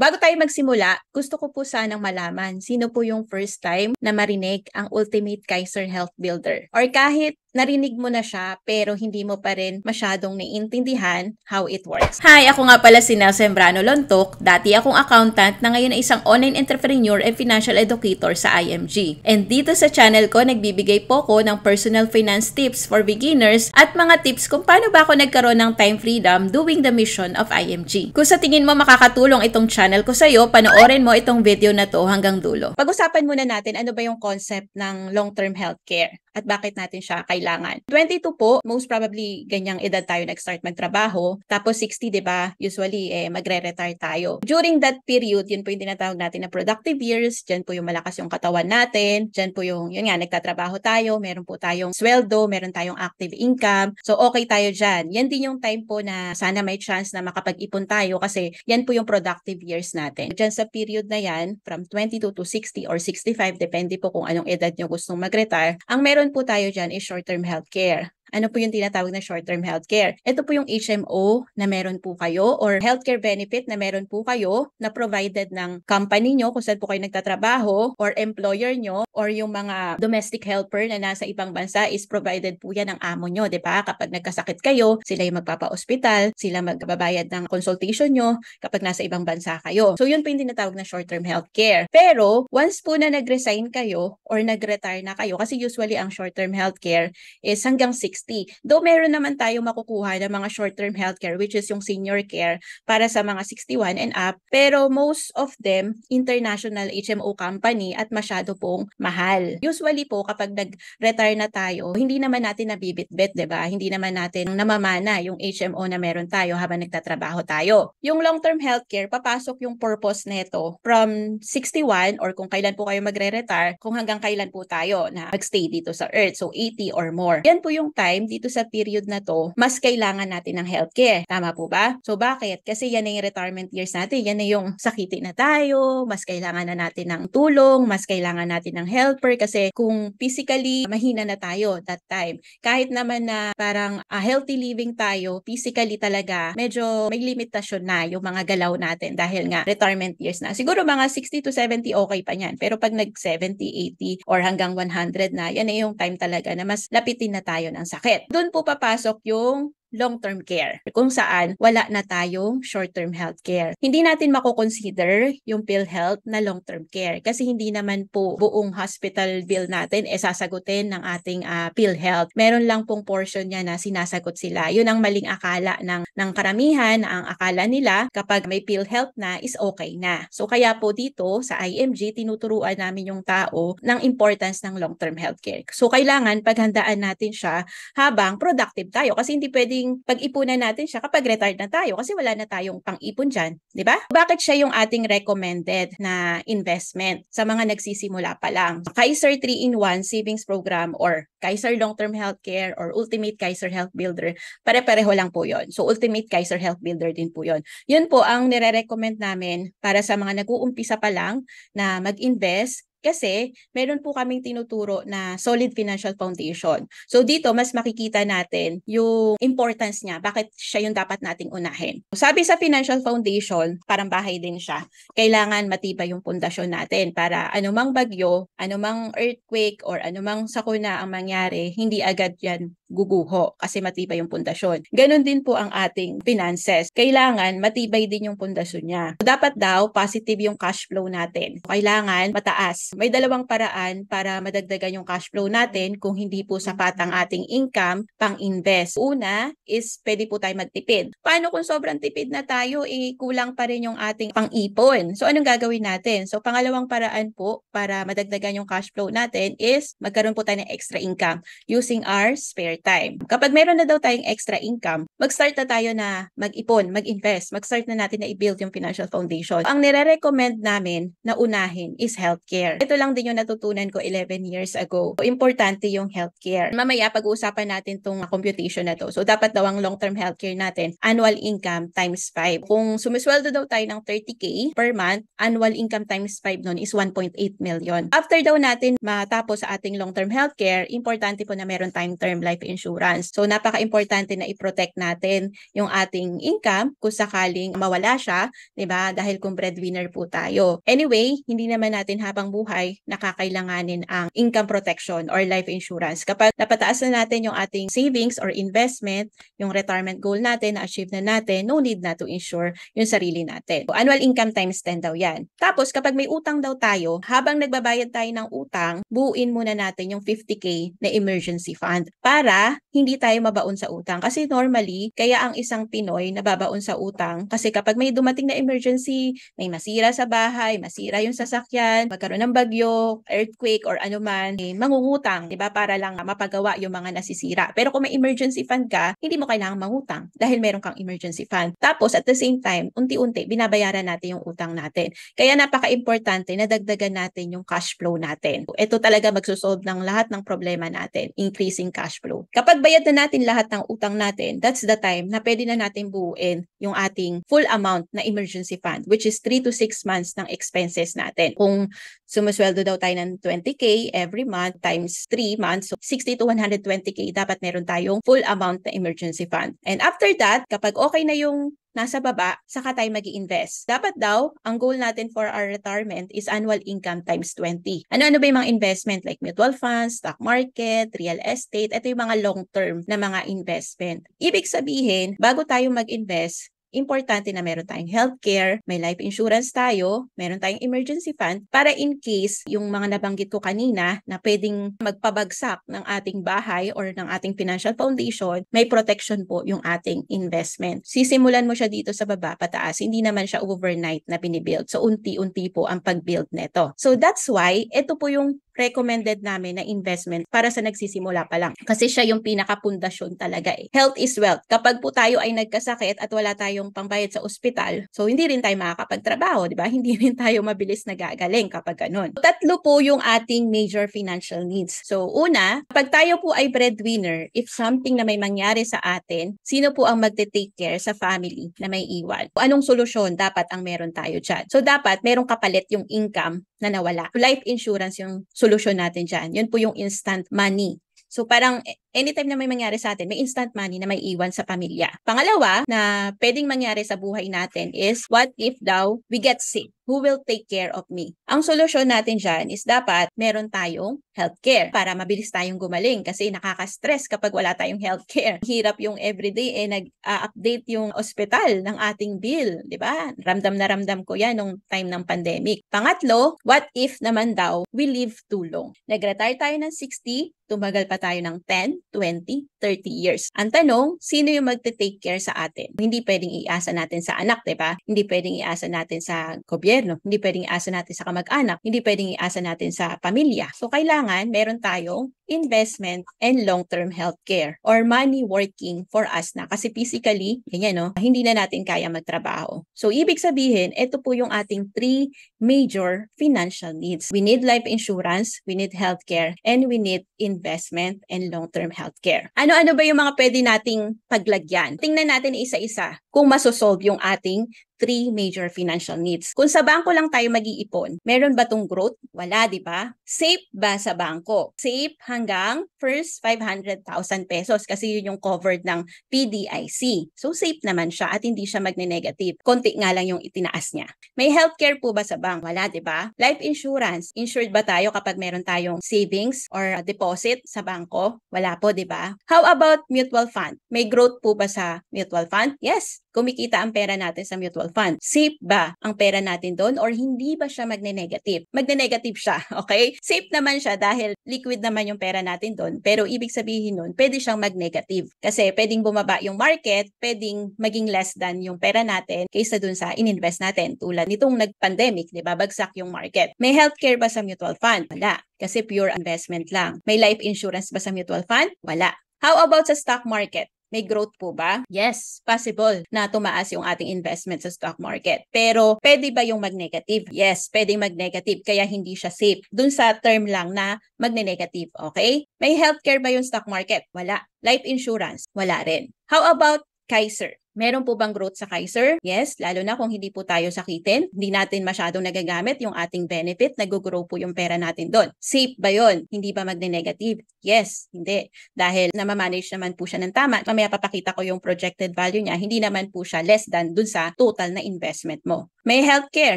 Bago tayo magsimula, gusto ko po sanang malaman sino po yung first time na marinig ang Ultimate Kaiser Health Builder. Or kahit narinig mo na siya pero hindi mo pa rin masyadong naiintindihan how it works. Hi, ako nga pala si Nel Sembrano Lontok. Dati akong accountant na ngayon ay isang online entrepreneur and financial educator sa IMG. And dito sa channel ko, nagbibigay po ko ng personal finance tips for beginners at mga tips kung paano ba ako nagkaroon ng time freedom doing the mission of IMG. Kung sa tingin mo makakatulong itong channel ko sa'yo, panoorin mo itong video na to hanggang dulo. Pag-usapan muna natin ano ba yung concept ng long-term healthcare at bakit natin siya kailangan. 22 po, most probably ganyang edad tayo nag-start magtrabaho. Tapos 60, di ba? Usually, magre-retire tayo. During that period, yun po yung tinatawag natin na productive years. Diyan po yung malakas yung katawan natin. Diyan po yung, yun nga, nagtatrabaho tayo. Meron po tayong sweldo, meron tayong active income. So, okay tayo dyan. Yan din yung time po na sana may chance na makapag-ipon tayo kasi yan po yung productive years natin. Diyan sa period na yan, from 22 to 60 or 65, depende po kung anong edad nyo gustong mag-retire, ang meron po tayo dyan is short-term healthcare. Ano po yung tinatawag na short-term healthcare? Ito po yung HMO na meron po kayo or healthcare benefit na meron po kayo na provided ng company nyo kung saan po kayo nagtatrabaho or employer nyo or yung mga domestic helper na nasa ibang bansa is provided po yan ng amo nyo, di ba? Kapag nagkasakit kayo, sila yung magpapa-ospital, sila magbabayad ng consultation nyo kapag nasa ibang bansa kayo. So yun po yung tinatawag na short-term healthcare. Pero once po na nag-resign kayo or nag-retire na kayo, kasi usually ang short-term healthcare is hanggang 60. Though meron naman tayo makukuha ng mga short-term healthcare which is yung senior care para sa mga 61 and up, pero most of them international HMO company at masyado pong mahal. Usually po kapag nag-retire na tayo, hindi naman natin nabibitbit, 'di ba? Hindi naman natin namamana yung HMO na meron tayo habang nagtatrabaho tayo. Yung long-term healthcare, papasok yung purpose nito from 61 or kung kailan po kayo magre-retire, kung hanggang kailan po tayo na magstay dito sa Earth, so 80 or more. Yan po yung time dito sa period na to, mas kailangan natin ng healthcare. Tama po ba? So bakit? Kasi yan na yung retirement years natin. Yan na yung sakitin na tayo, mas kailangan na natin ng tulong, mas kailangan natin ng helper kasi kung physically mahina na tayo that time, kahit naman na parang healthy living tayo, physically talaga medyo may limitasyon na yung mga galaw natin dahil nga retirement years na. Siguro mga 60 to 70 okay pa yan. Pero pag nag 70, 80 or hanggang 100 na, yan na yung time talaga na mas lapitin na tayo ng sakit. Doon po papasok yung long-term care, kung saan wala na tayong short-term health care. Hindi natin mako-consider yung PhilHealth na long-term care kasi hindi naman po buong hospital bill natin sasagutin ng ating PhilHealth. Meron lang pong portion niya na sinasagot sila. Yun ang maling akala ng karamihan, na ang akala nila kapag may PhilHealth na is okay na. So kaya po dito sa IMG, tinuturuan namin yung tao ng importance ng long-term health care. So kailangan paghandaan natin siya habang productive tayo kasi hindi pwedeng pag-ipunan natin siya kapag retired na tayo kasi wala na tayong pang-ipon dyan, di ba? Bakit siya yung ating recommended na investment sa mga nagsisimula pa lang? Kaiser 3-in-1 Savings Program or Kaiser Long-Term Healthcare or Ultimate Kaiser Health Builder, pare-pareho lang po yon. So Ultimate Kaiser Health Builder din po yon. Yun po ang nire-recommend namin para sa mga nag-uumpisa pa lang na mag-invest kasi meron po kaming tinuturo na solid financial foundation. So dito, mas makikita natin yung importance niya. Bakit siya yung dapat nating unahin. Sabi sa financial foundation, parang bahay din siya. Kailangan matibay yung pundasyon natin para anumang bagyo, anumang earthquake, or anumang sakuna ang mangyari, hindi agad yan guguho kasi matibay yung pundasyon. Ganon din po ang ating finances. Kailangan matibay din yung pundasyon niya. Dapat daw positive yung cash flow natin. Kailangan mataas. May dalawang paraan para madagdagan yung cash flow natin kung hindi po sapat ang ating income pang-invest. Una is pwede po tayo magtipid. Paano kung sobrang tipid na tayo, kulang pa rin yung ating pang-ipon? So anong gagawin natin? So pangalawang paraan po para madagdagan yung cash flow natin is magkaroon po tayo ng extra income using our spare time. Kapag meron na daw tayong extra income, mag-start na tayo na mag-ipon, mag-invest, mag-start na natin na i-build yung financial foundation. Ang nire-recommend namin na unahin is healthcare. Ito lang din yung natutunan ko 11 years ago. So, importante yung healthcare. Mamaya pag-uusapan natin tong computation na to. So dapat daw ang long-term healthcare natin, annual income times 5. Kung sumisweldo daw tayo ng 30K per month, annual income times 5 nun is 1.8 million. After daw natin matapos sa ating long-term healthcare, importante po na meron tayong term life insurance. So napaka-importante na i-protect natin yung ating income kung sakaling mawala siya, 'di ba? Dahil kung breadwinner po tayo. Anyway, hindi naman natin habang buhay nakakailanganin ang income protection or life insurance. Kapag napataas na natin yung ating savings or investment, yung retirement goal natin, na-achieve na natin, no need na to insure yung sarili natin. So, annual income times 10 daw yan. Tapos, kapag may utang daw tayo, habang nagbabayad tayo ng utang, buuin muna natin yung 50K na emergency fund para hindi tayo mabaon sa utang. Kasi normally, kaya ang isang Pinoy nababaon sa utang kasi kapag may dumating na emergency, may masira sa bahay, masira yung sasakyan, magkaroon ng bagyo, earthquake, or ano man, mangungutang, di ba? Para lang mapagawa yung mga nasisira. Pero kung may emergency fund ka, hindi mo kailangang mangutang dahil meron kang emergency fund. Tapos, at the same time, unti-unti, binabayaran natin yung utang natin. Kaya napaka-importante na dagdagan natin yung cash flow natin. Ito talaga magsusolve ng lahat ng problema natin, increasing cash flow. Kapag bayad na natin lahat ng utang natin, that's the time na pwede na natin buuin yung ating full amount na emergency fund, which is 3 to 6 months ng expenses natin. Kung sumusweldo daw tayo ng 20K every month times 3 months, so 60 to 120K, dapat meron tayong full amount na emergency fund. And after that, kapag okay na yung nasa baba, saka tayo mag-i-invest. Dapat daw, ang goal natin for our retirement is annual income times 20. Ano-ano ba yung mga investment like mutual funds, stock market, real estate? Ito yung mga long-term na mga investment. Ibig sabihin, bago tayo mag-invest, importante na meron tayong healthcare, may life insurance tayo, meron tayong emergency fund para in case yung mga nabanggit ko kanina na pwedeng magpabagsak ng ating bahay or ng ating financial foundation, may protection po yung ating investment. Sisimulan mo siya dito sa baba, pataas. Hindi naman siya overnight na binibuild. So, unti-unti po ang pag-build nito. So, that's why, ito po yung recommended namin na investment para sa nagsisimula pa lang. Kasi siya yung pinakapundasyon talaga eh. Health is wealth. Kapag po tayo ay nagkasakit at wala tayong pambayad sa ospital, so hindi rin tayo makakapagtrabaho, di ba? Hindi rin tayo mabilis nagagaling kapag ganun. Tatlo po yung ating major financial needs. So una, kapag tayo po ay breadwinner, if something na may mangyari sa atin, sino po ang magte-take care sa family na may iwan? Anong solusyon dapat ang meron tayo dyan? So dapat merong kapalit yung income na nawala. Life insurance yung solusyon natin dyan. Yun po yung instant money. So parang anytime na may mangyari sa atin, may instant money na may iwan sa pamilya. Pangalawa na pwedeng mangyari sa buhay natin is, what if daw we get sick? Who will take care of me? Ang solusyon natin dyan is dapat meron tayong healthcare para mabilis tayong gumaling kasi nakaka-stress kapag wala tayong healthcare. Hirap yung everyday nag-update yung ospital ng ating bill, di ba? Ramdam na ramdam ko yan nung time ng pandemic. Pangatlo, what if naman daw we live too long? Nag-retire tayo ng 60, tumagal pa tayo ng 10, 20, 30 years. Ang tanong, sino yung magte-take care sa atin? Hindi pwedeng iasa natin sa anak, di ba? Hindi pwedeng iasa natin sa gobyerno. Hindi pwedeng iasa natin sa kamag-anak. Hindi pwedeng iasa natin sa pamilya. So, kailangan meron tayong investment and long-term healthcare or money working for us na. Kasi physically, ganyan, no? Hindi na natin kaya magtrabaho. So, ibig sabihin, ito po yung ating 3 major financial needs. We need life insurance, we need healthcare, and we need investment and long-term healthcare. Ano-ano ba yung mga pwede nating paglagyan? Tingnan natin isa-isa kung masosolve yung ating 3 major financial needs. Kung sa bangko lang tayo mag-iipon, meron ba tong growth? Wala, di ba? Safe ba sa bangko? Safe hanggang first 500,000 pesos kasi yun yung covered ng PDIC. So safe naman siya at hindi siya magne-negative. Konti nga lang yung itinaas niya. May healthcare po ba sa bank? Wala, di ba? Life insurance, insured ba tayo kapag meron tayong savings or deposit sa bangko? Wala po, di ba? How about mutual fund? May growth po ba sa mutual fund? Yes. Kumikita ang pera natin sa mutual fund. Safe ba ang pera natin doon or hindi ba siya magne-negative? Magne-negative siya, okay? Safe naman siya dahil liquid naman yung pera natin doon. Pero ibig sabihin nun, pwede siyang mag-negative. Kasi pwedeng bumaba yung market, pwedeng maging less than yung pera natin kaysa dun sa in-invest natin. Tulad nitong nag-pandemic, di ba? Bagsak yung market. May healthcare ba sa mutual fund? Wala. Kasi pure investment lang. May life insurance ba sa mutual fund? Wala. How about sa stock market? May growth po ba? Yes, possible na tumaas yung ating investment sa stock market. Pero pwede ba yung mag-negative? Yes, pwedeng mag-negative kaya hindi siya safe. Dun sa term lang na magne-negative, okay? May healthcare ba yung stock market? Wala. Life insurance? Wala rin. How about Kaiser? Meron po bang growth sa Kaiser? Yes, lalo na kung hindi po tayo sakitin. Hindi natin masyadong nagagamit yung ating benefit. Nag-grow po yung pera natin doon. Safe ba yun? Hindi ba magne-negative? Yes, hindi. Dahil namamanage naman po siya ng tama. Mamaya papakita ko yung projected value niya. Hindi naman po siya less than dun sa total na investment mo. May healthcare,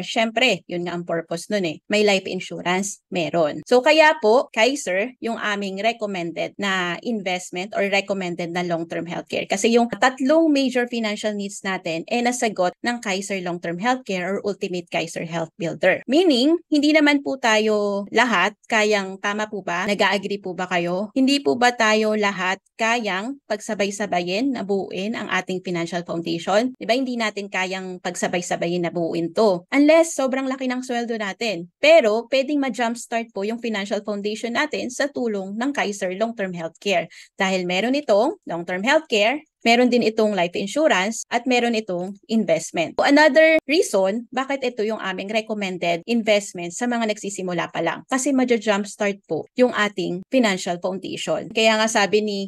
syempre, yun nga ang purpose nun eh. May life insurance, meron. So kaya po, Kaiser, yung aming recommended na investment or recommended na long-term healthcare. Kasi yung tatlong major financial needs natin ay nasagot ng Kaiser Long-Term Healthcare or Ultimate Kaiser Health Builder. Meaning, hindi naman po tayo lahat kayang, tama po ba? Nag-agree po ba kayo? Hindi po ba tayo lahat kayang pagsabay-sabayin na buuin ang ating financial foundation? Diba hindi natin kayang pagsabay-sabayin na buuin to. Unless sobrang laki ng sweldo natin. Pero pwedeng ma-jumpstart po yung financial foundation natin sa tulong ng Kaiser Long-Term Healthcare. Dahil meron itong long-term healthcare, meron din itong life insurance, at meron itong investment. So, another reason bakit ito yung aming recommended investment sa mga nagsisimula pa lang. Kasi ma-jumpstart po yung ating financial foundation. Kaya nga sabi ni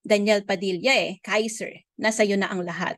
Daniel Padilla Kaiser, nasa iyo na ang lahat.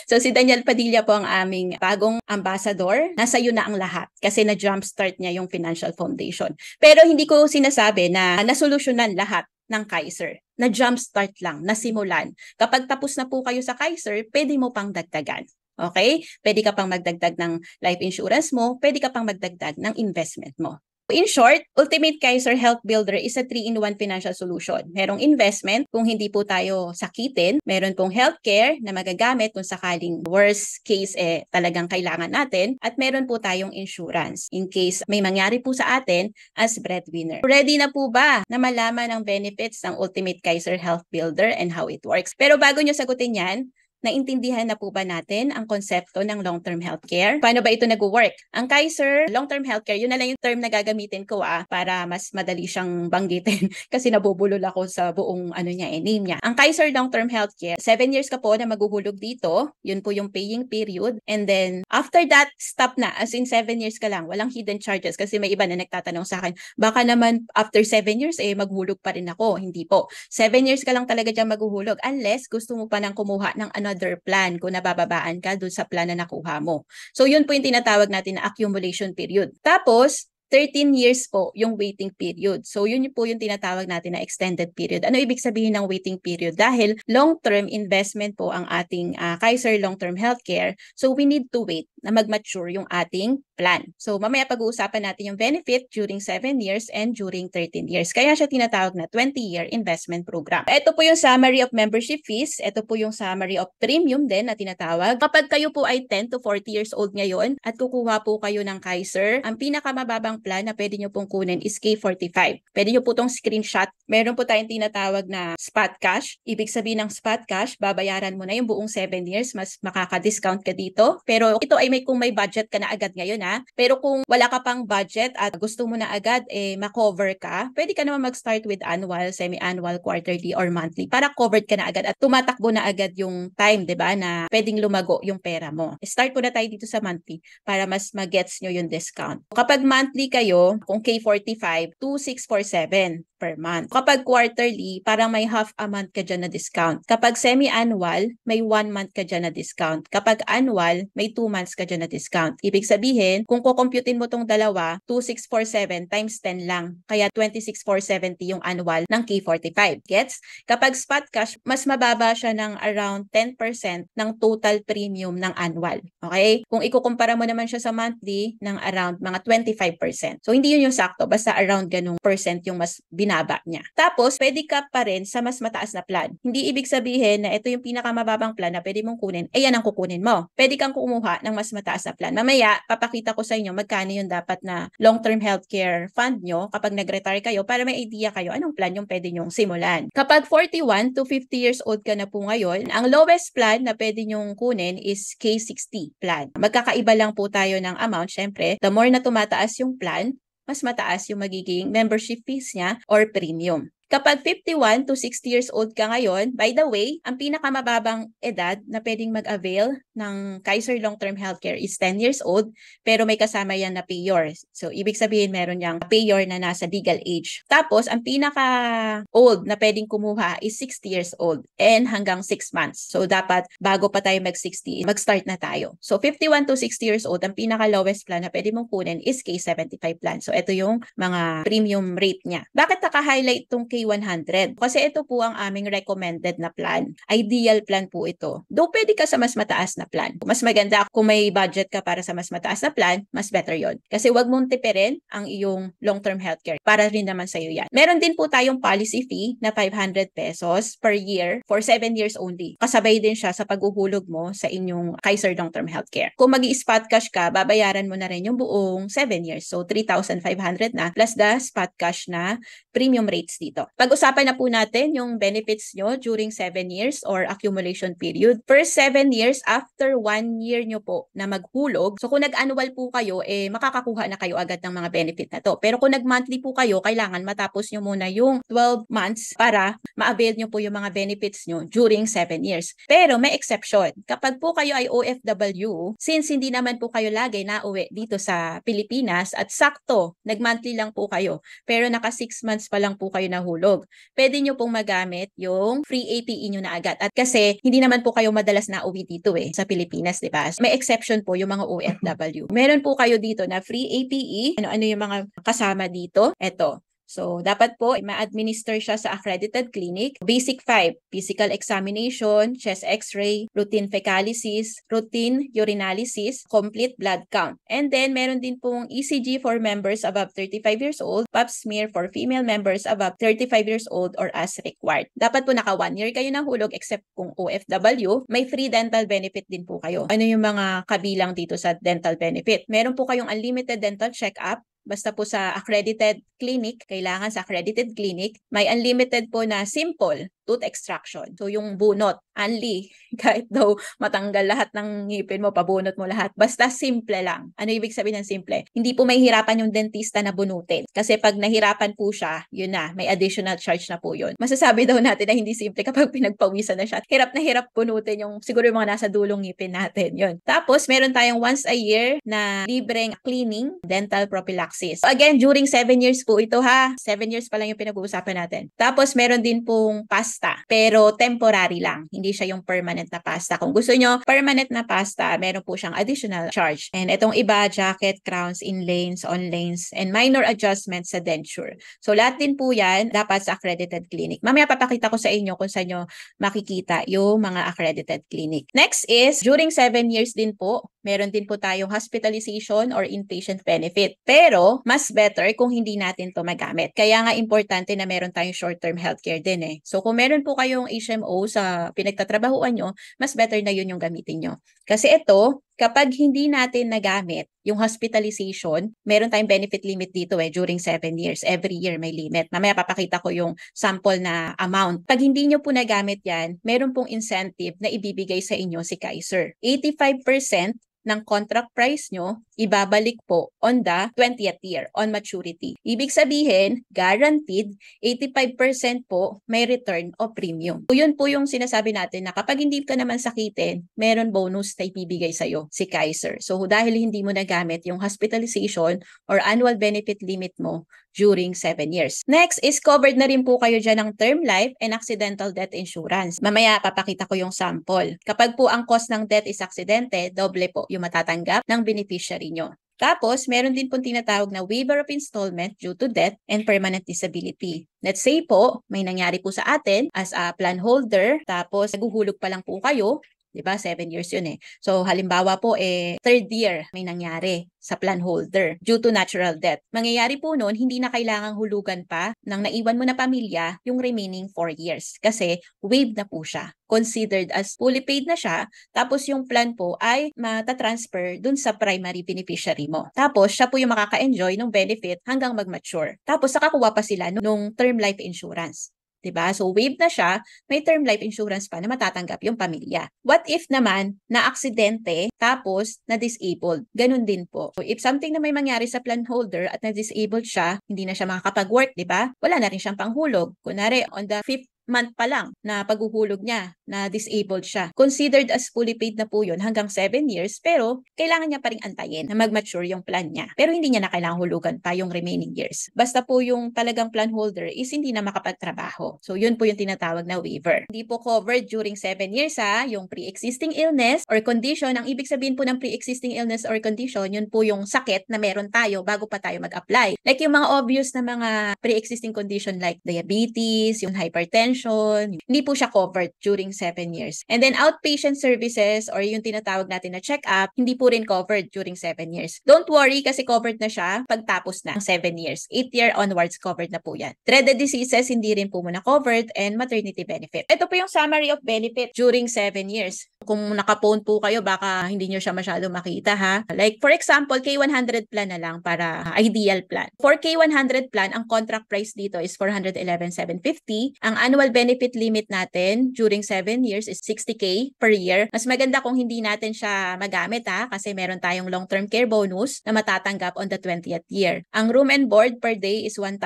So si Daniel Padilla po ang aming bagong ambassador. Nasa iyo na ang lahat kasi na-jumpstart niya yung financial foundation. Pero hindi ko sinasabi na nasolusyonan lahat ng Kaiser. Na-jumpstart lang, nasimulan. Kapag tapos na po kayo sa Kaiser, pwede mo pang dagdagan. Okay? Pwede ka pang magdagdag ng life insurance mo, pwede ka pang magdagdag ng investment mo. In short, Ultimate Kaiser Health Builder is a 3-in-1 financial solution. Merong investment kung hindi po tayo sakitin. Meron pong healthcare na magagamit kung sakaling worst case talagang kailangan natin. At meron po tayong insurance in case may mangyari po sa atin as breadwinner. Ready na po ba na malaman ang benefits ng Ultimate Kaiser Health Builder and how it works? Pero bago nyo sagutin yan, naintindihan na po ba natin ang konsepto ng long-term healthcare? Paano ba ito nag-work? Ang Kaiser long-term healthcare, yun na lang yung term na gagamitin ko para mas madali siyang banggitin kasi nabubulol ako sa buong name niya. Ang Kaiser long-term healthcare, 7 years ka po na maguhulog dito. Yun po yung paying period. And then, after that, stop na. As in 7 years ka lang. Walang hidden charges kasi may iba na nagtatanong sa akin, baka naman after 7 years, maghulog pa rin ako. Hindi po. 7 years ka lang talaga dyan maguhulog unless gusto mo pa nang kumuha ng another plan kung nabababaan ka dun sa plan na nakuha mo. So yun po yung tinatawag natin na accumulation period. Tapos, 13 years po yung waiting period. So yun po yung tinatawag natin na extended period. Ano ibig sabihin ng waiting period? Dahil long-term investment po ang ating Kaiser Long-Term Healthcare. So we need to wait na mag-mature yung ating plan. So mamaya pag-uusapan natin yung benefit during 7 years and during 13 years. Kaya siya tinatawag na 20-year investment program. Ito po yung summary of membership fees. Ito po yung summary of premium din na tinatawag. Kapag kayo po ay 10 to 40 years old ngayon at kukuha po kayo ng Kaiser, ang pinakamababang plan na pwede nyo pong kunin is K45. Pwede nyo po itong screenshot. Meron po tayong tinatawag na spot cash. Ibig sabihin ng spot cash, babayaran mo na yung buong 7 years, mas makaka-discount ka dito. Pero ito ay kung may budget ka na agad ngayon Pero kung wala ka pang budget at gusto mo na agad ma-cover ka, pwede ka naman mag-start with annual, semi-annual, quarterly, or monthly para covered ka na agad at tumatakbo na agad yung time, 'di ba, na pwedeng lumago yung pera mo. Start po na tayo dito sa monthly para mas ma-gets nyo yung discount. Kapag monthly kayo, kung K45, 2,647 per month. Kapag quarterly, parang may half a month ka dyan na discount. Kapag semi-annual, may 1 month ka dyan na discount. Kapag annual, may 2 months ka dyan na discount. Ibig sabihin, kung kukomputin mo tong dalawa, 2,647 times 10 lang. Kaya 26,470 yung annual ng K45. Gets? Kapag spot cash, mas mababa siya ng around 10% ng total premium ng annual. Okay? Kung ikukumpara mo naman siya sa monthly, ng around mga 25%. So, hindi yun yung sakto. Basta around ganung percent yung mas binaba niya. Tapos, pwede ka pa rin sa mas mataas na plan. Hindi ibig sabihin na ito yung pinakamababang plan na pwede mong kunin, yan ang kukunin mo. Pwede kang kumuha ng mas mataas na plan. Mamaya, papakita ko sa inyo magkano yung dapat na long-term healthcare fund nyo kapag nag-retire kayo para may idea kayo anong plan yung pwede nyong simulan. Kapag 41 to 50 years old ka na po ngayon, ang lowest plan na pwede nyong kunin is K60 plan. Magkakaiba lang po tayo ng amount. Syempre, the more na tumataas yung plan, mas mataas yung magiging membership fees niya or premium. Kapag 51 to 60 years old ka ngayon, by the way, ang pinakamababang edad na pwedeng mag-avail ng Kaiser Long-Term Healthcare is 10 years old, pero may kasama yan na payor. So, ibig sabihin meron yang payor na nasa legal age. Tapos, ang pinaka-old na pwedeng kumuha is 60 years old and hanggang 6 months. So, dapat bago pa tayo mag-60, mag-start na tayo. So, 51 to 60 years old, ang pinaka-lowest plan na pwede mong kunin is K75 plan. So, ito yung mga premium rate niya. Bakit naka-highlight itong K100? Kasi ito po ang aming recommended na plan. Ideal plan po ito. Though pwede ka sa mas mataas na plan. Mas maganda kung may budget ka para sa mas mataas na plan, mas better yon. Kasi wag mong tipirin ang iyong long-term healthcare. Para rin naman sa'yo yan. Meron din po tayong policy fee na 500 pesos per year for 7 years only. Kasabay din siya sa paghuhulog mo sa inyong Kaiser Long-Term Healthcare. Kung mag-i-spot cash ka, babayaran mo na rin yung buong 7 years. So, 3,500 na plus the spot cash na premium rates dito. Pag-usapan na po natin yung benefits nyo during 7 years or accumulation period. First 7 years, after 1 year nyo po na maghulog, so kung nag-annual po kayo, makakakuha na kayo agad ng mga benefit na to. Pero kung nag-monthly po kayo, kailangan matapos nyo muna yung 12 months para ma-avail nyo po yung mga benefits nyo during 7 years. Pero may exception. Kapag po kayo ay OFW, since hindi naman po kayo lagi nauwi dito sa Pilipinas at sakto, nag-monthly lang po kayo, pero naka 6 months pa lang po kayo nahulog, pwede nyo pong magamit yung free APE nyo na agad. At kasi hindi naman po kayo madalas nauwi dito sa Pilipinas, di ba? May exception po yung mga OFW. Meron po kayo dito na free APE. Ano yung mga kasama dito? Eto. So, dapat po ma-administer siya sa accredited clinic. Basic 5, physical examination, chest x-ray, routine fecalysis, routine urinalysis, complete blood count. And then, meron din pong ECG for members above 35 years old, pap smear for female members above 35 years old or as required. Dapat po naka 1 year kayo nahulog except kung OFW. May free dental benefit din po kayo. Ano yung mga kabilang dito sa dental benefit? Meron po kayong unlimited dental check-up. Basta po sa accredited clinic, kailangan sa accredited clinic, may unlimited po na simple tooth extraction. So yung bunot, only, kahit daw matanggal lahat ng ngipin mo, pabunot mo lahat, basta simple lang. Ano ibig sabihin ng simple? Hindi po may hirapan yung dentista na bunutin. Kasi pag nahirapan po siya, yun na, may additional charge na po yun. Masasabi daw natin na hindi simple kapag pinagpawisan na siya. Hirap na hirap bunutin yung, siguro yung mga nasa dulong ngipin natin. Yun. Tapos, meron tayong once a year na libreng cleaning, dental prophylaxis. So, again, during 7 years po ito ha. 7 years pa lang yung pinag-uusapan natin. Tapos, meron din pong pasta. Pero temporary lang. Hindi siya yung permanent na pasta. Kung gusto nyo, permanent na pasta, meron po siyang additional charge. And itong iba, jacket, crowns, inlanes, onlanes, and minor adjustments sa denture. So, lahat din po yan dapat sa accredited clinic. Mamaya papakita ko sa inyo kung saan nyo makikita yung mga accredited clinic. Next is, during 7 years din po, meron din po tayong hospitalization or inpatient benefit. Pero, mas better kung hindi natin to magamit. Kaya nga importante na meron tayong short-term healthcare din So, kung meron po kayong HMO sa pinagtatrabahuan nyo, mas better na yun yung gamitin nyo. Kasi ito, kapag hindi natin nagamit yung hospitalization, meron tayong benefit limit dito during 7 years. Every year may limit. Mamaya papakita ko yung sample na amount. Pag hindi nyo po nagamit yan, meron pong incentive na ibibigay sa inyo si Kaiser. 85% ng contract price nyo, ibabalik po on the 20th year, on maturity. Ibig sabihin, guaranteed, 85% po may return o premium. So, yun po yung sinasabi natin na kapag hindi ka naman sakitin, meron bonus na ibibigay sa'yo si Kaiser. So, dahil hindi mo nagamit yung hospitalization or annual benefit limit mo during 7 years. Next is covered na rin po kayo dyan ng term life and accidental death insurance. Mamaya, papakita ko yung sample. Kapag po ang cost ng death is aksidente, doble po yung matatanggap ng beneficiary nyo. Tapos, meron din pong tinatawag na waiver of installment due to death and permanent disability. Let's say po, may nangyari po sa atin as a plan holder, tapos naguhulog pa lang po kayo, 'di ba? 7 years yun So, halimbawa po, third year may nangyari sa plan holder due to natural death. Mangyayari po noon, hindi na kailangang hulugan pa ng naiwan mo na pamilya yung remaining 4 years. Kasi waived na po siya. Considered as fully paid na siya. Tapos yung plan po ay matatransfer dun sa primary beneficiary mo. Tapos siya po yung makaka-enjoy ng benefit hanggang mag-mature. Tapos nakakuha pa sila nung term life insurance. 'Diba? So waive na siya, may term life insurance pa na matatanggap yung pamilya. What if naman na-aksidente tapos na-disabled? Ganun din po. So if something na may mangyari sa plan holder at na-disabled siya, hindi na siya makakapag-work, 'di ba? Wala na rin siyang panghulog. Kunwari, on the 5th month pa lang na paghuhulog niya na disabled siya. Considered as fully paid na po yun hanggang 7 years, pero kailangan niya pa rin antayin na mag-mature yung plan niya. Pero hindi niya na kailangang hulugan pa yung remaining years. Basta po yung talagang plan holder is hindi na makapagtrabaho. So yun po yung tinatawag na waiver. Hindi po covered during 7 years yung pre-existing illness or condition. Ang ibig sabihin po ng pre-existing illness or condition, yun po yung sakit na meron tayo bago pa tayo mag-apply. Like yung mga obvious na mga pre-existing condition like diabetes, yung hypertension, hindi po siya covered during 7 years. And then outpatient services or yung tinatawag natin na check-up, hindi po rin covered during 7 years. Don't worry kasi covered na siya pagtapos na ng 7 years. 8 year onwards covered na po yan. Dreaded diseases, hindi rin po muna covered, and maternity benefit. Ito po yung summary of benefit during 7 years. Kung naka-phone po kayo, baka hindi nyo siya masyado makita ha. Like for example, K100 plan na lang para ideal plan. For K100 plan, ang contract price dito is 411,750. Ang annual benefit limit natin during 7 years is 60K per year. Mas maganda kung hindi natin siya magamit kasi meron tayong long-term care bonus na matatanggap on the 20th year. Ang room and board per day is 1,000.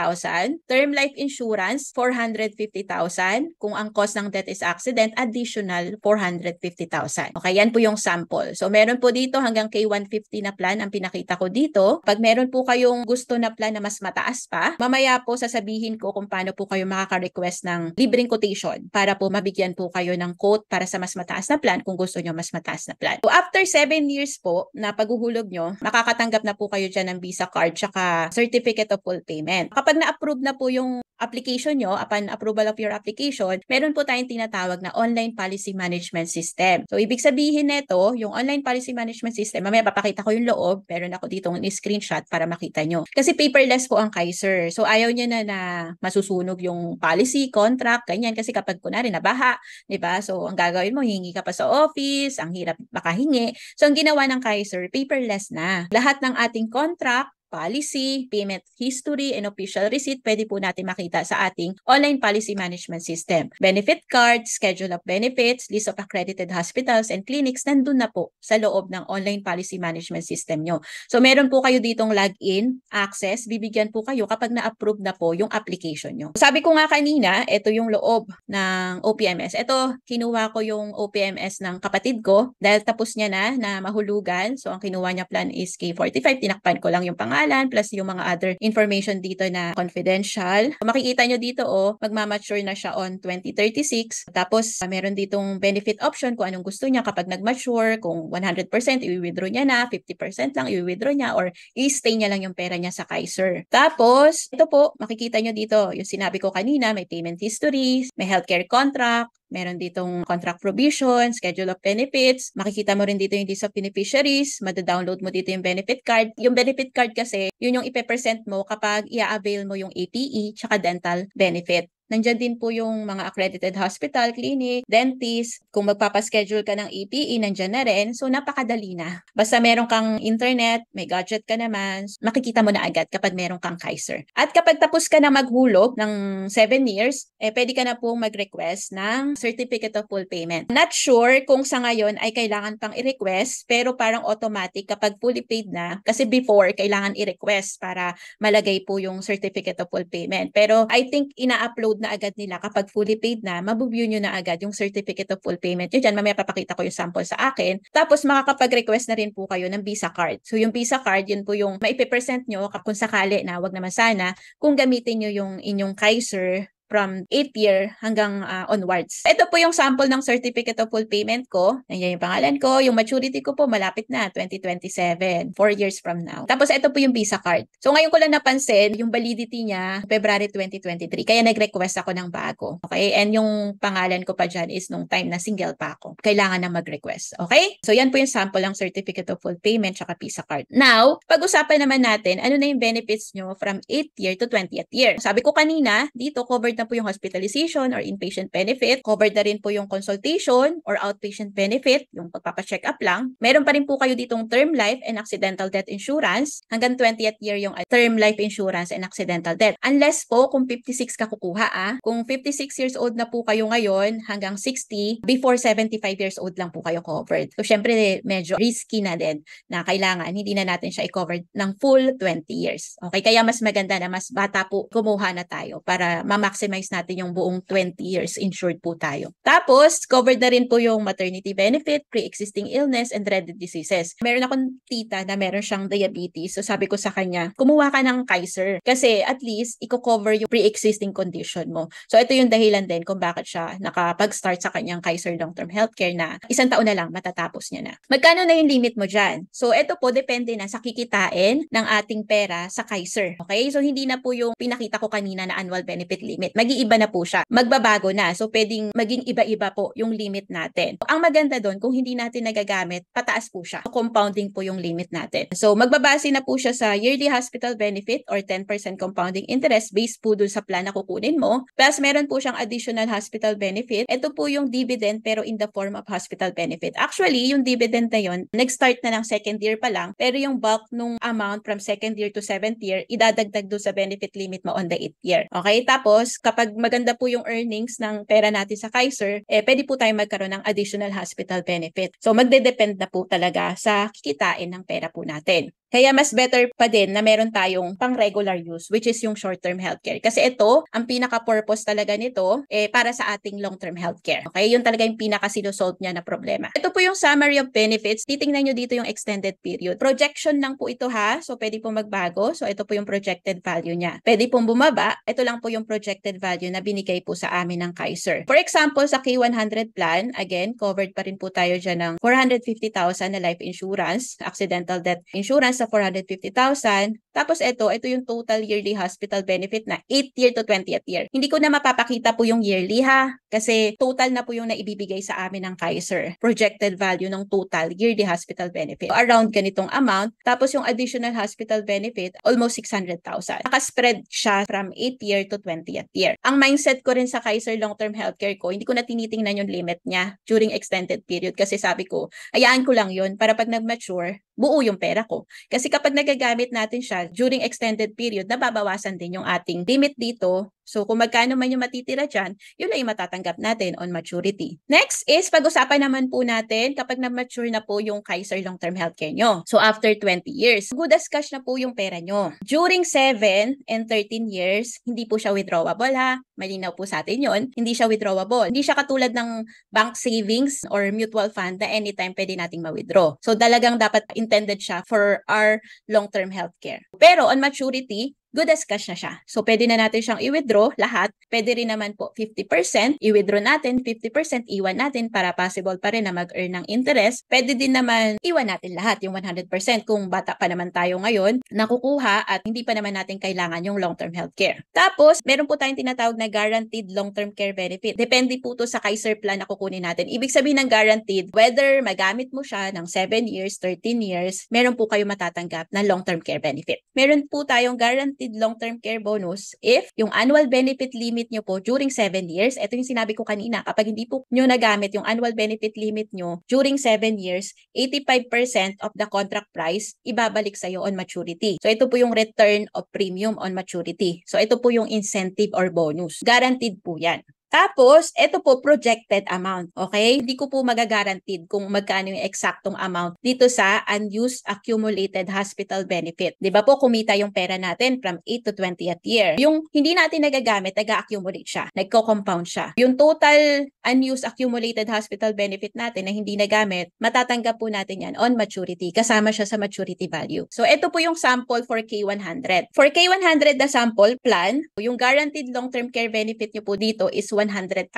Term life insurance, 450,000. Kung ang cause ng death is accident, additional 450,000. Okay, yan po yung sample. So meron po dito hanggang K150 na plan ang pinakita ko dito. Pag meron po kayong gusto na plan na mas mataas pa, mamaya po sasabihin ko kung paano po kayo makaka-request ng libreng quotation para po mabigyan po kayo ng quote para sa mas mataas na plan kung gusto nyo mas mataas na plan. So after 7 years po na paghuhulog nyo, makakatanggap na po kayo dyan ng Visa card tsaka Certificate of Full Payment. Kapag na-approve na po yung application nyo, upon approval of your application, meron po tayong tinatawag na Online Policy Management System. So, ibig sabihin nito, yung Online Policy Management System, mamaya papakita ko yung loob, meron ako dito ng screenshot para makita nyo. Kasi paperless po ang Kaiser. So, ayaw niya na masusunog yung policy, contract, ganyan. Kasi kapag kunwari nabaha, di ba? So, ang gagawin mo, hingi ka pa sa office, ang hirap makahingi. So, ang ginawa ng Kaiser, paperless na. Lahat ng ating contract, policy, payment history, and official receipt, pwede po natin makita sa ating Online Policy Management System. Benefit card, schedule of benefits, list of accredited hospitals and clinics, nandun na po sa loob ng Online Policy Management System nyo. So, meron po kayo ditong login, access, bibigyan po kayo kapag na-approve na po yung application nyo. Sabi ko nga kanina, ito yung loob ng OPMS. Ito, kinuha ko yung OPMS ng kapatid ko dahil tapos niya na mahulugan. So, ang kinuha niya plan is K45. Tinakpan ko lang yung pangalan plus yung mga other information dito na confidential. Makikita nyo dito, magmamature na siya on 2036. Tapos, meron ditong benefit option kung anong gusto niya kapag nag-mature, kung 100% i-withdraw niya na, 50% lang i-withdraw niya, or i-stay niya lang yung pera niya sa Kaiser. Tapos, ito po, makikita nyo dito, yung sinabi ko kanina, may payment history, may healthcare contract, meron ditong contract provision, schedule of benefits. Makikita mo rin dito yung list of beneficiaries. Mada-download mo dito yung benefit card. Yung benefit card kasi, yun yung ipe-present mo kapag i-avail mo yung APE tsaka dental benefit. Nandiyan din po yung mga accredited hospital, clinic, dentist. Kung magpapaschedule ka ng APE, nandiyan na rin. So, napakadali na. Basta meron kang internet, may gadget ka naman, makikita mo na agad kapag meron kang Kaiser. At kapag tapos ka na maghulog ng 7 years, pwede ka na pong mag-request ng Certificate of Full Payment. Not sure kung sa ngayon ay kailangan pang i-request, pero parang automatic kapag fully paid na. Kasi before, kailangan i-request para malagay po yung Certificate of Full Payment. Pero I think ina-upload na agad nila kapag fully paid na, mabuview nyo na agad yung Certificate of Full Payment. Yun dyan, mamaya papakita ko yung sample sa akin. Tapos makakapag-request na rin po kayo ng Visa card. So yung Visa card, yun po yung maipipresent nyo kung sakali na, wag naman sana, kung gamitin nyo yung inyong Kaiser from 8th year hanggang onwards. Ito po yung sample ng Certificate of Full Payment ko. Nandiyan yung pangalan ko. Yung maturity ko po malapit na, 2027, 4 years from now. Tapos ito po yung Visa card. So ngayon ko lang napansin, yung validity niya, February 2023. Kaya nag-request ako ng bago. Okay? And yung pangalan ko pa dyan is nung time na single pa ako. Kailangan na mag-request. Okay? So yan po yung sample ng Certificate of Full Payment tsaka Visa card. Now, pag-usapan naman natin, ano na yung benefits nyo from 8th year to 20th year. Sabi ko kanina, dito covered covered na po yung hospitalization or inpatient benefit, covered na rin po yung consultation or outpatient benefit, yung pagpapacheck up lang. Meron pa rin po kayo ditong term life and accidental death insurance. Hanggang 20th year yung term life insurance and accidental death. Unless po kung 56 ka kukuha kung 56 years old na po kayo ngayon hanggang 60, before 75 years old lang po kayo covered. So syempre medyo risky na din na kailangan hindi na natin siya i-cover ng full 20 years. Okay, kaya mas maganda na mas bata po kumuha na tayo para ma-maximize natin yung buong 20 years insured po tayo. Tapos, covered na rin po yung maternity benefit, pre-existing illness, and dreaded diseases. Meron akong tita na meron siyang diabetes. So sabi ko sa kanya, kumuha ka ng Kaiser kasi at least i-cover yung pre-existing condition mo. So ito yung dahilan din kung bakit siya nakapag-start sa kanyang Kaiser long-term healthcare na 1 taon na lang matatapos niya na. Magkano na yung limit mo dyan? So ito po depende na sa kikitain ng ating pera sa Kaiser. Okay? So hindi na po yung pinakita ko kanina na annual benefit limit. Mag-iiba na po siya. Magbabago na. So pwedeng maging iba-iba po yung limit natin. Ang maganda doon, kung hindi natin nagagamit, pataas po siya. Compounding po yung limit natin. So magbabase na po siya sa yearly hospital benefit or 10% compounding interest based po dun sa plan na kukunin mo. Plus meron po siyang additional hospital benefit. Ito po yung dividend pero in the form of hospital benefit. Actually, yung dividend na yun, nag-start na ng second year pa lang, pero yung bulk nung amount from second year to 7th year, idadagdag doon sa benefit limit mo on the 8th year. Okay? Tapos, kapag maganda po yung earnings ng pera natin sa Kaiser, pwede po tayo magkaroon ng additional hospital benefit. So, magde-depend na po talaga sa kikitain ng pera po natin. Kaya mas better pa din na meron tayong pang regular use, which is yung short-term healthcare. Kasi ito, ang pinaka-purpose talaga nito, para sa ating long-term healthcare. Okay? Yun talaga yung pinaka-sinusolve niya na problema. Ito po yung summary of benefits. Titingnan nyo dito yung extended period. Projection lang po ito ha. So, pwede po magbago. So, ito po yung projected value niya. Pwede pong bumaba. Ito lang po yung projected value na binigay po sa amin ng Kaiser. For example, sa K100 plan, again, covered pa rin po tayo dyan ng 450,000 na life insurance, accidental death insurance sa 450,000. Tapos ito yung total yearly hospital benefit na 8th year to 20th year. Hindi ko na mapapakita po yung yearly ha, kasi total na po yung naibibigay sa amin ng Kaiser. Projected value ng total yearly hospital benefit. So, around ganitong amount. Tapos yung additional hospital benefit, almost 600,000. Nakaspread siya from 8th year to 20th year. Ang mindset ko rin sa Kaiser long-term healthcare ko, hindi ko na tinitingnan yung limit niya during extended period kasi sabi ko, hayaan ko lang yun para pag nag-mature, buo yung pera ko. Kasi kapag nagagamit natin siya during extended period, nababawasan din yung ating limit dito. So kung magkano man yung matitira dyan, yun na yung matatanggap natin on maturity. Next is pag-usapan naman po natin kapag na-mature na po yung Kaiser long-term healthcare nyo. So after 20 years, good as cash na po yung pera nyo. During 7 and 13 years, hindi po siya withdrawable ha. Malinaw po sa atin yun. Hindi siya withdrawable. Hindi siya katulad ng bank savings or mutual fund na anytime pwede nating ma-withdraw. So talagang dapat intended siya for our long-term healthcare. Pero on maturity, good as cash na siya. So, pwede na natin siyang i-withdraw lahat. Pwede rin naman po 50%. I-withdraw natin, 50% iwan natin para possible pa rin na mag-earn ng interest. Pwede din naman iwan natin lahat, yung 100% kung bata pa naman tayo ngayon, nakukuha at hindi pa naman natin kailangan yung long-term healthcare. Tapos, meron po tayong tinatawag na guaranteed long-term care benefit. Depende po to sa Kaiser plan na kukunin natin. Ibig sabihin ng guaranteed, whether magamit mo siya ng 7 years, 13 years, meron po kayo matatanggap na long-term care benefit. Meron po tayong guaranteed long-term care bonus if yung annual benefit limit nyo po during 7 years, ito yung sinabi ko kanina, kapag hindi po nyo nagamit yung annual benefit limit nyo during 7 years, 85% of the contract price ibabalik sa'yo on maturity. So ito po yung return of premium on maturity. So ito po yung incentive or bonus. Guaranteed po yan. Tapos, ito po projected amount, okay? Hindi ko po magagaranteed kung magkano yung eksaktong amount dito sa unused accumulated hospital benefit. 'Di ba po kumita yung pera natin from 8 to 20th year. Yung hindi natin nagagamit, nag-accumulate siya, nagko-compound siya. Yung total unused accumulated hospital benefit natin na hindi nagamit, matatanggap po natin yan on maturity. Kasama siya sa maturity value. So, ito po yung sample for K100. For K100 na sample plan, yung guaranteed long-term care benefit nyo po dito is 100,000.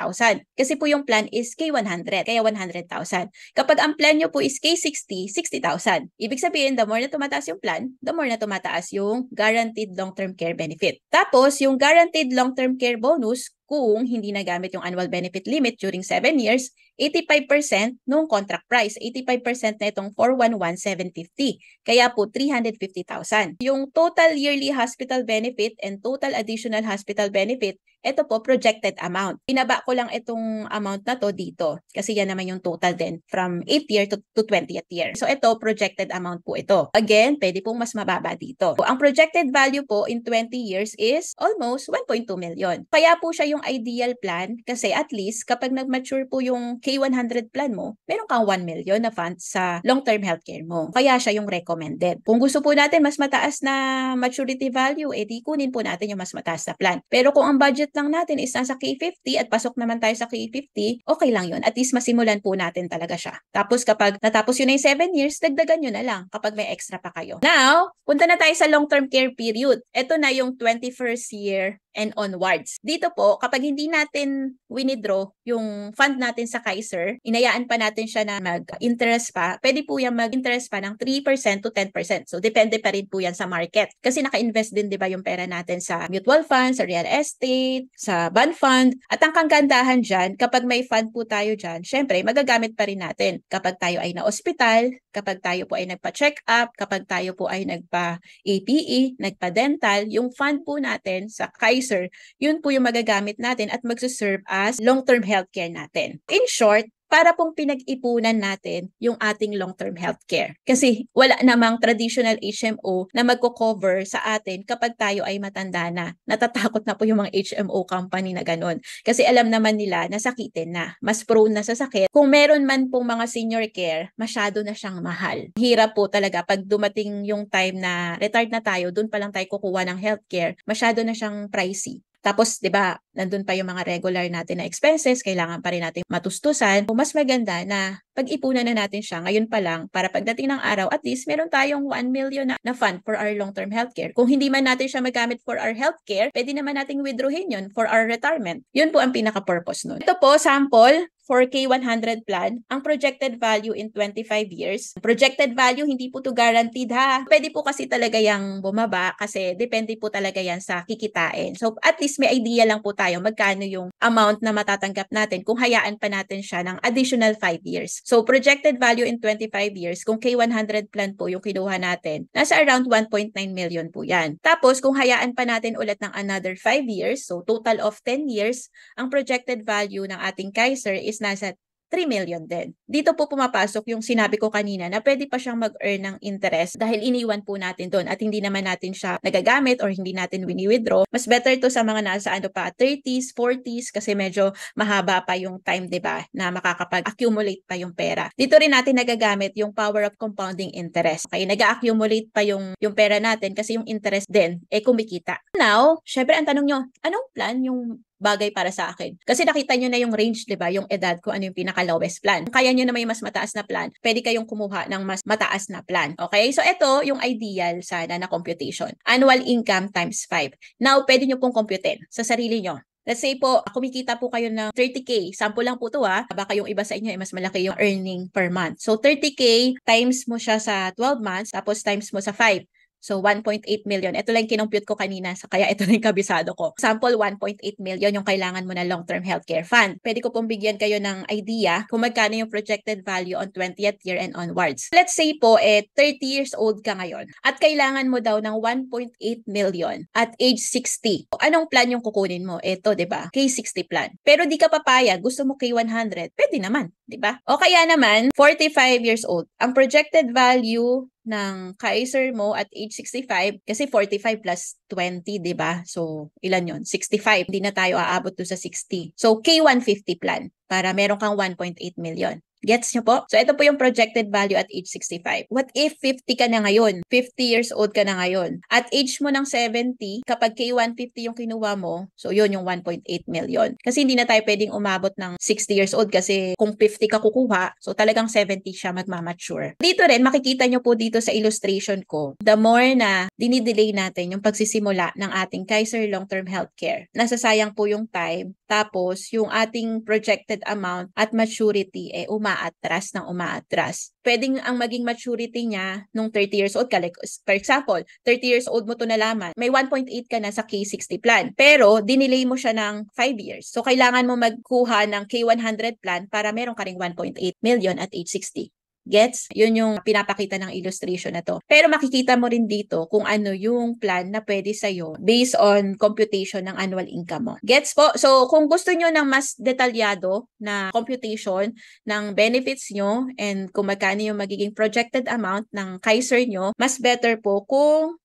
Kasi po yung plan is K100, kaya 100,000. Kapag ang plan nyo po is K60, 60,000. Ibig sabihin, the more na tumataas yung plan, the more na tumataas yung guaranteed long-term care benefit. Tapos, yung guaranteed long-term care bonus, kung hindi nagamit yung annual benefit limit during 7 years, 85% nung contract price. 85% na itong 411,750. Kaya po 350,000. Yung total yearly hospital benefit and total additional hospital benefit, ito po projected amount. Binaba ko lang itong amount na to dito kasi yan naman yung total din from 8th year to 20th year. So ito projected amount po ito. Again, pwede pong mas mababa dito. So, ang projected value po in 20 years is almost 1.2 million. Kaya po siya yung ideal plan kasi at least kapag nag-mature po yung K100 plan mo, meron kang 1 million na funds sa long-term healthcare mo. Kaya siya yung recommended. Kung gusto po natin mas mataas na maturity value, edi kunin po natin yung mas mataas na plan. Pero kung ang budget lang natin is nasa K50 at pasok naman tayo sa K50, okay lang yun. At least masimulan po natin talaga siya. Tapos kapag natapos yun na yung 7 years, dagdagan nyo na lang kapag may extra pa kayo. Now, punta na tayo sa long-term care period. Ito na yung 21st year and onwards. Dito po, kapag hindi natin winidraw yung fund natin sa Kaiser, inayaan pa natin siya na mag-interest pa, pwede po yan mag-interest pa ng 3% to 10%. So, depende pa rin po yan sa market. Kasi naka-invest din, di ba, yung pera natin sa mutual fund, sa real estate, sa bond fund. At ang kagandahan dyan, kapag may fund po tayo dyan, syempre, magagamit pa rin natin. Kapag tayo ay na-hospital, kapag tayo po ay nagpa-check up, kapag tayo po ay nagpa-APE, nagpa-dental, yung fund po natin sa Kaiser, yun po yung magagamit natin at magsuserve as long-term healthcare natin. In short, para pong pinag-ipunan natin yung ating long-term healthcare. Kasi wala namang traditional HMO na magko-cover sa atin kapag tayo ay matanda na. Natatakot na po yung mga HMO company na ganun. Kasi alam naman nila na sakitin na. Mas prone na sa sakit. Kung meron man pong mga senior care, masyado na siyang mahal. Hirap po talaga pag dumating yung time na retired na tayo, dun pa lang tayo kukuha ng healthcare, masyado na siyang pricey. Tapos, 'di ba, nandun pa yung mga regular natin na expenses, kailangan pa rin natin matustusan. O mas maganda na pag-ipunan na natin siya ngayon pa lang para pagdating ng araw, at least meron tayong 1 million na fund for our long-term healthcare. Kung hindi man natin siya magamit for our healthcare, pwede naman nating withdrawin yun for our retirement. Yun po ang pinaka-purpose nun. Ito po, sample, for K100 plan, ang projected value in 25 years. Projected value, hindi po to guaranteed ha. Pwede po kasi talaga yung bumaba kasi depende po talaga yan sa kikitain. So at least may idea lang po tayo magkano yung amount na matatanggap natin kung hayaan pa natin siya ng additional 5 years. So projected value in 25 years, kung K100 plan po yung kinuha natin, nasa around 1.9 million po yan. Tapos kung hayaan pa natin ulit ng another 5 years, so total of 10 years, ang projected value ng ating Kaiser is nasa 3 million din. Dito po pumapasok yung sinabi ko kanina na pwede pa siyang mag-earn ng interest dahil iniwan po natin doon at hindi naman natin siya nagagamit or hindi natin wini-withdraw. Mas better to sa mga nasa 30s, 40s kasi medyo mahaba pa yung time, 'di ba, na makakapag-accumulate pa yung pera. Dito rin natin nagagamit yung power of compounding interest. Okay, nag-accumulate pa yung pera natin kasi yung interest din kumikita. Now, syempre ang tanong nyo, anong plan yung bagay para sa akin? Kasi nakita nyo na yung range, di ba? Yung edad ko, ano yung pinaka-lowest plan. Kaya nyo na may mas mataas na plan, pwede kayong kumuha ng mas mataas na plan. Okay? So, ito yung ideal sana na computation. Annual income times 5. Now, pwede nyo pong computein sa sarili nyo. Let's say po, kumikita po kayo ng 30K. Sample lang po to Baka yung iba sa inyo ay mas malaki yung earning per month. So, 30K times mo siya sa 12 months, tapos times mo sa 5. So, 1.8 million. Ito lang kinompute ko kanina, kaya ito lang kabisado ko. Sample, 1.8 million yung kailangan mo na long-term healthcare fund. Pwede ko pong bigyan kayo ng idea kung magkano yung projected value on 20th year and onwards. Let's say po, 30 years old ka ngayon at kailangan mo daw ng 1.8 million at age 60. Anong plan yung kukunin mo? Ito, di ba? K60 plan. Pero di ka papayag, gusto mo K100, pwede naman, di ba? O kaya naman, 45 years old. Ang projected value ng Kaiser mo at age 65 kasi 45 plus 20, 'di ba? So, ilan 'yon? 65. Hindi na tayo aabot do sa 60. So, K150 plan para meron kang 1.8 million. Gets nyo po? So, ito po yung projected value at age 65. What if 50 ka na ngayon? 50 years old ka na ngayon. At age mo ng 70, kapag K150 yung kinuha mo, so yun yung 1.8 million. Kasi hindi na tayo pwedeng umabot ng 60 years old kasi kung 50 ka kukuha, so talagang 70 siya magmamature. Dito rin, makikita nyo po dito sa illustration ko, the more na dinidelay natin yung pagsisimula ng ating Kaiser Long-Term Healthcare, nasasayang po yung time tapos yung ating projected amount at maturity umaatras ng umaatras. Pwedeng ang maging maturity niya nung 30 years old ka. Like, for example, 30 years old mo to nalaman, may 1.8 ka na sa K60 plan. Pero, dinelay mo siya ng 5 years. So, kailangan mo magkuha ng K100 plan para meron ka ring 1.8 million at age 60. Gets? Yun yung pinapakita ng illustration na to. Pero makikita mo rin dito kung ano yung plan na pwede sa'yo based on computation ng annual income mo. Gets po? So, kung gusto nyo ng mas detalyado na computation ng benefits nyo and kung magkano yung magiging projected amount ng Kaiser nyo, mas better po kung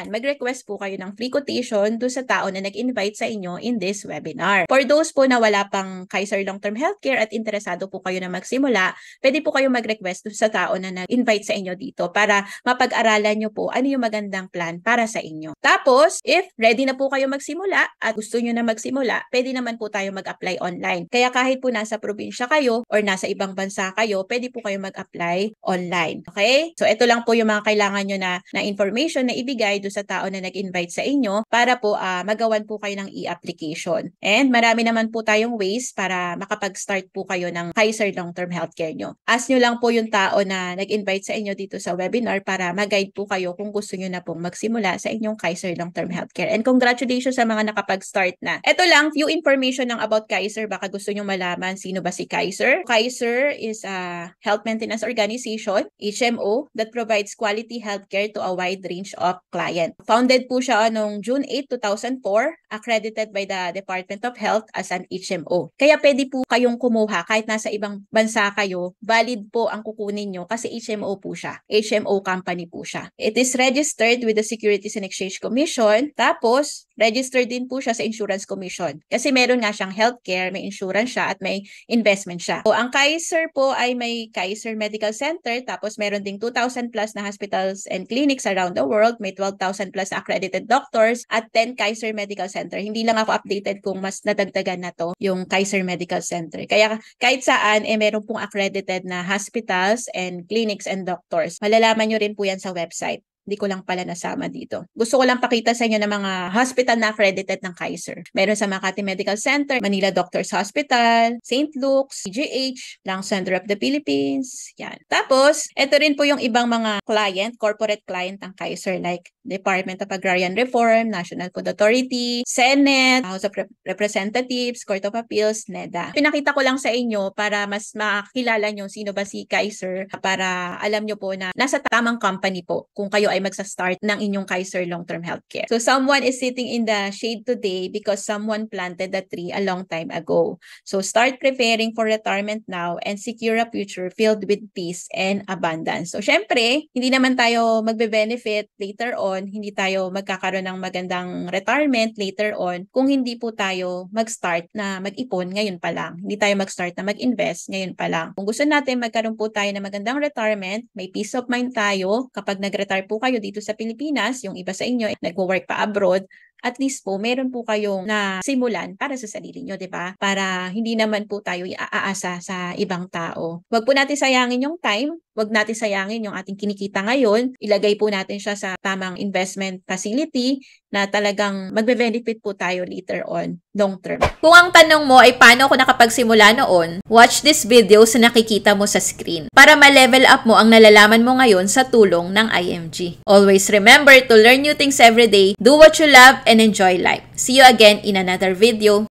mag-request po kayo ng free quotation doon sa tao na nag-invite sa inyo in this webinar. For those po na wala pang Kaiser Long-Term Healthcare at interesado po kayo na magsimula, pwede po kayo mag-request doon sa tao na nag-invite sa inyo dito para mapag-aralan nyo po ano yung magandang plan para sa inyo. Tapos, if ready na po kayo magsimula at gusto nyo na magsimula, pwede naman po tayo mag-apply online. Kaya kahit po nasa probinsya kayo or nasa ibang bansa kayo, pwede po kayo mag-apply online. Okay? So, ito lang po yung mga kailangan nyo na information na ibigay doon sa tao na nag-invite sa inyo para po magawan po kayo ng e-application. And marami naman po tayong ways para makapag-start po kayo ng Kaiser Long-Term Healthcare nyo. Ask nyo lang po yung tao na nag-invite sa inyo dito sa webinar para mag-guide po kayo kung gusto nyo na pong magsimula sa inyong Kaiser Long-Term Healthcare. And congratulations sa mga nakapag-start na. Ito lang, few information ng about Kaiser. Baka gusto nyo malaman sino ba si Kaiser. Kaiser is a health maintenance organization, HMO, that provides quality healthcare to a wide range of client. Founded po siya noong June 8, 2004, accredited by the Department of Health as an HMO. Kaya pwede po kayong kumuha kahit nasa ibang bansa kayo, valid po ang kukunin nyo kasi HMO po siya. HMO company po siya. It is registered with the Securities and Exchange Commission. Tapos, registered din po siya sa Insurance Commission. Kasi meron nga siyang healthcare, may insurance siya at may investment siya. So, ang Kaiser po ay may Kaiser Medical Center, tapos meron ding 2,000 plus na hospitals and clinics around the world. May 12,000 plus accredited doctors at 10 Kaiser Medical Center. Hindi lang ako updated kung mas nadagdagan na to yung Kaiser Medical Center. Kaya kahit saan, meron pong accredited na hospitals and clinics and doctors. Malalaman nyo rin po yan sa website. Hindi ko lang pala nasama dito. Gusto ko lang pakita sa inyo ng mga hospital na accredited ng Kaiser. Meron sa Makati Medical Center, Manila Doctors Hospital, St. Luke's, PGH, Lung Center of the Philippines. Yan. Tapos, ito rin po yung ibang mga client, corporate client ng Kaiser like Department of Agrarian Reform, National Food Authority, Senate, House of Representatives, Court of Appeals, NEDA. Pinakita ko lang sa inyo para mas makilala nyo sino ba si Kaiser para alam nyo po na nasa tamang company po kung kayo ay magsa-start ng inyong Kaiser Long-Term Healthcare. So, someone is sitting in the shade today because someone planted a tree a long time ago. So, start preparing for retirement now and secure a future filled with peace and abundance. So, syempre, hindi naman tayo magbe-benefit later on, hindi tayo magkakaroon ng magandang retirement later on kung hindi po tayo mag-start na mag-ipon ngayon pa lang. Hindi tayo mag-start na mag-invest ngayon pa lang. Kung gusto natin magkaroon po tayo ng magandang retirement, may peace of mind tayo kapag nag-retire po kayo dito sa Pilipinas, yung iba sa inyo nagwo-work pa abroad, at least po, meron po kayong nasimulan para sa sarili nyo, di ba? Para hindi naman po tayo iaasa sa ibang tao. Huwag po natin sayangin yung time, huwag natin sayangin yung ating kinikita ngayon, ilagay po natin siya sa tamang investment facility na talagang magbe-benefit po tayo later on, long term. Kung ang tanong mo ay paano ako nakapagsimula noon, watch this video sa nakikita mo sa screen para ma-level up mo ang nalalaman mo ngayon sa tulong ng IMG. Always remember to learn new things every day, do what you love, and enjoy life. See you again in another video.